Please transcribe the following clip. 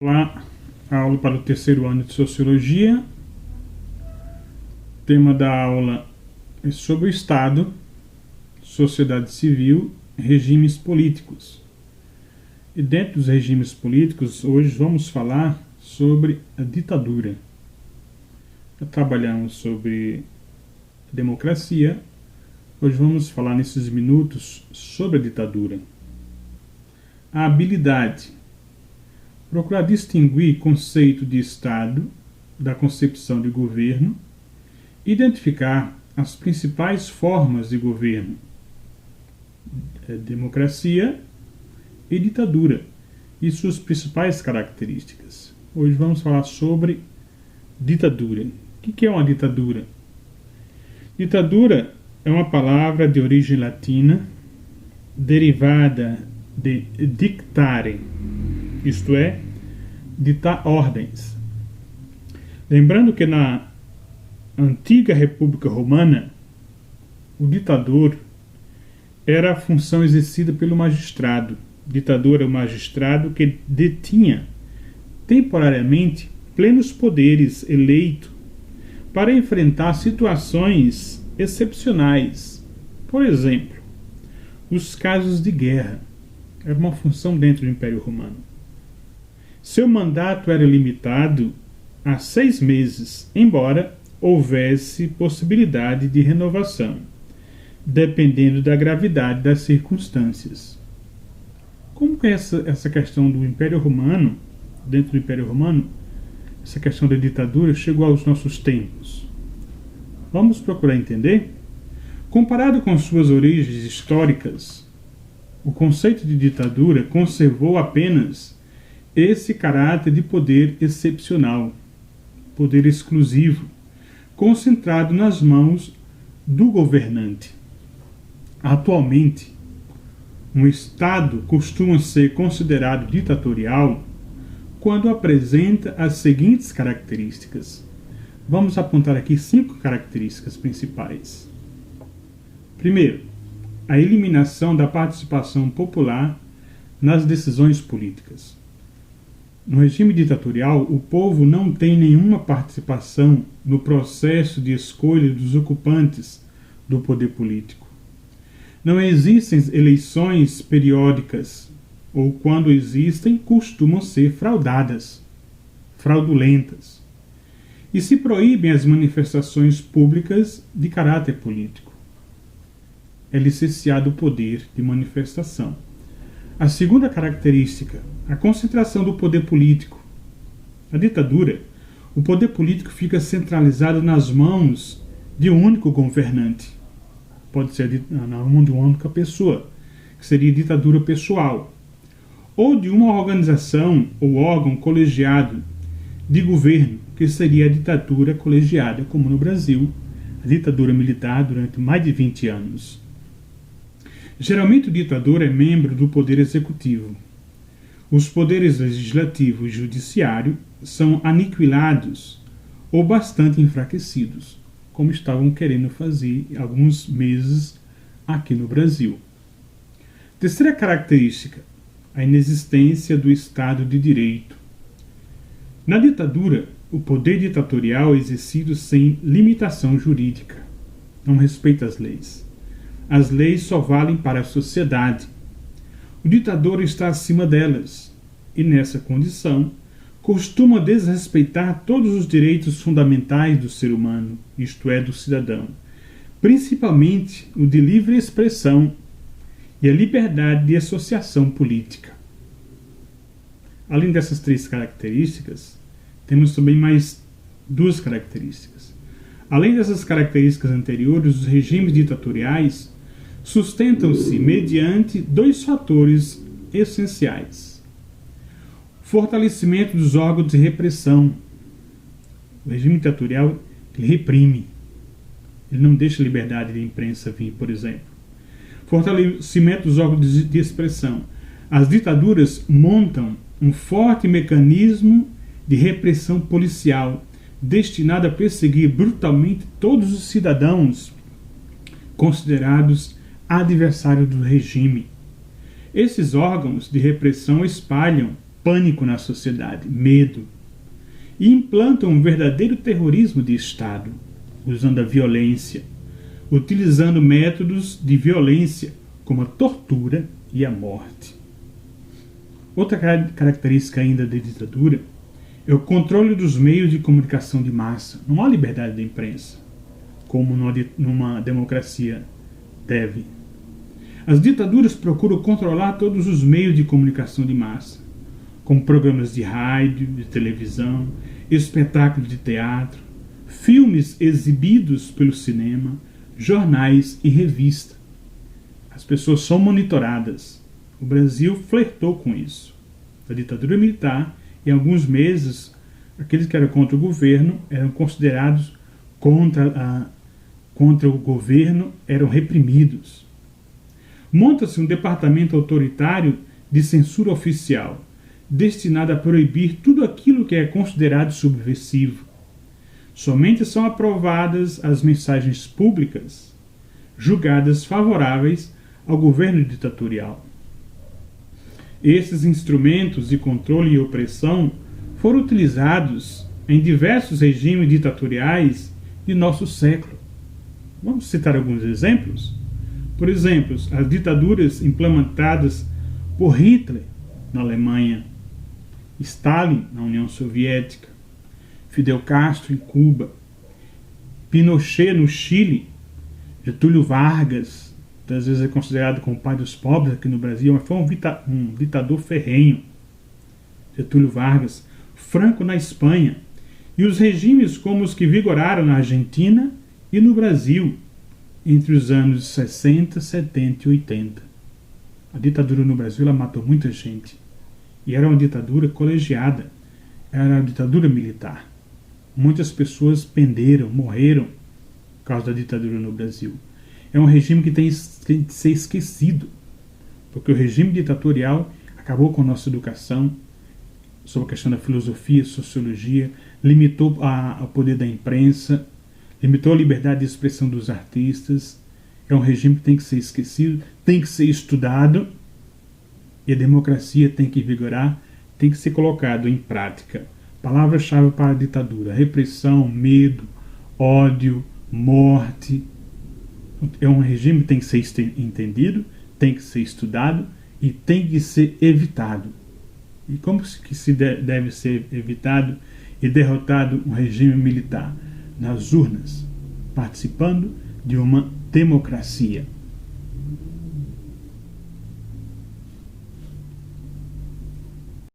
Olá, aula para o terceiro ano de Sociologia. O tema da aula é sobre o Estado, sociedade civil, regimes políticos. E dentro dos regimes políticos, hoje vamos falar sobre a ditadura. Já trabalhamos sobre a democracia, hoje vamos falar nesses minutos sobre a ditadura. A habilidade. Procurar distinguir conceito de Estado da concepção de governo, identificar as principais formas de governo, democracia e ditadura, e suas principais características. Hoje vamos falar sobre ditadura. O que é uma ditadura? Ditadura é uma palavra de origem latina, derivada de dictare, isto é, ditar ordens. Lembrando que na antiga República Romana, o ditador era a função exercida pelo magistrado. O ditador é o magistrado que detinha temporariamente plenos poderes eleito para enfrentar situações excepcionais. Por exemplo, os casos de guerra. Era uma função dentro do Império Romano. Seu mandato era limitado a 6 meses, embora houvesse possibilidade de renovação, dependendo da gravidade das circunstâncias. Como que essa questão do Império Romano, dentro do Império Romano, essa questão da ditadura chegou aos nossos tempos? Vamos procurar entender? Comparado com suas origens históricas, o conceito de ditadura conservou apenas esse caráter de poder excepcional, poder exclusivo, concentrado nas mãos do governante. Atualmente, um Estado costuma ser considerado ditatorial quando apresenta as seguintes características. Vamos apontar aqui 5 características principais. Primeiro, a eliminação da participação popular nas decisões políticas. No regime ditatorial, o povo não tem nenhuma participação no processo de escolha dos ocupantes do poder político. Não existem eleições periódicas, ou quando existem, costumam ser fraudulentas. E se proíbem as manifestações públicas de caráter político. É licenciado o poder de manifestação. A segunda característica, a concentração do poder político. Na ditadura, o poder político fica centralizado nas mãos de um único governante. Pode ser na mão de uma única pessoa, que seria ditadura pessoal. Ou de uma organização ou órgão colegiado de governo, que seria a ditadura colegiada, como no Brasil, a ditadura militar durante mais de 20 anos. Geralmente o ditador é membro do poder executivo. Os poderes legislativo e judiciário são aniquilados ou bastante enfraquecidos, como estavam querendo fazer há alguns meses aqui no Brasil. Terceira característica, a inexistência do Estado de Direito. Na ditadura, o poder ditatorial é exercido sem limitação jurídica. Não respeita as leis. As leis só valem para a sociedade. O ditador está acima delas e, nessa condição, costuma desrespeitar todos os direitos fundamentais do ser humano, isto é, do cidadão, principalmente o de livre expressão e a liberdade de associação política. Além dessas 3 características, temos também mais 2 características. Além dessas características anteriores, os regimes ditatoriais sustentam-se mediante 2 fatores essenciais. Fortalecimento dos órgãos de repressão. O regime ditatorial ele reprime. Ele não deixa a liberdade de imprensa vir, por exemplo. Fortalecimento dos órgãos de expressão. As ditaduras montam um forte mecanismo de repressão policial, destinado a perseguir brutalmente todos os cidadãos considerados adversários do regime. Esses órgãos de repressão espalham pânico na sociedade, medo, e implantam um verdadeiro terrorismo de Estado, usando a violência, utilizando métodos de violência como a tortura e a morte. Outra característica ainda da ditadura é o controle dos meios de comunicação de massa. Não há liberdade da imprensa, como numa democracia deve. As ditaduras procuram controlar todos os meios de comunicação de massa, como programas de rádio, de televisão, espetáculos de teatro, filmes exibidos pelo cinema, jornais e revistas. As pessoas são monitoradas. O Brasil flertou com isso. A ditadura militar, em alguns meses, aqueles que eram contra o governo eram considerados contra o governo, eram reprimidos. Monta-se um departamento autoritário de censura oficial, destinado a proibir tudo aquilo que é considerado subversivo. Somente são aprovadas as mensagens públicas julgadas favoráveis ao governo ditatorial. Esses instrumentos de controle e opressão foram utilizados em diversos regimes ditatoriais de nosso século. Vamos citar alguns exemplos? Por exemplo, as ditaduras implementadas por Hitler na Alemanha, Stalin na União Soviética, Fidel Castro em Cuba, Pinochet no Chile, Getúlio Vargas, que às vezes é considerado como o pai dos pobres aqui no Brasil, mas foi um ditador ferrenho, Getúlio Vargas, Franco na Espanha, e os regimes como os que vigoraram na Argentina e no Brasil entre os anos 60, 70 e 80. A ditadura no Brasil ela matou muita gente. E era uma ditadura colegiada. Era uma ditadura militar. Muitas pessoas penderam, morreram por causa da ditadura no Brasil. É um regime que tem que ser esquecido. Porque o regime ditatorial acabou com a nossa educação sobre a questão da filosofia, sociologia, limitou o poder da imprensa, limitou a liberdade de expressão dos artistas. É um regime que tem que ser esquecido, tem que ser estudado, e a democracia tem que vigorar, tem que ser colocado em prática. Palavra-chave para a ditadura: repressão, medo, ódio, morte. É um regime que tem que ser entendido, tem que ser estudado e tem que ser evitado. E como que se deve ser evitado e derrotado um regime militar? Nas urnas, participando de uma democracia.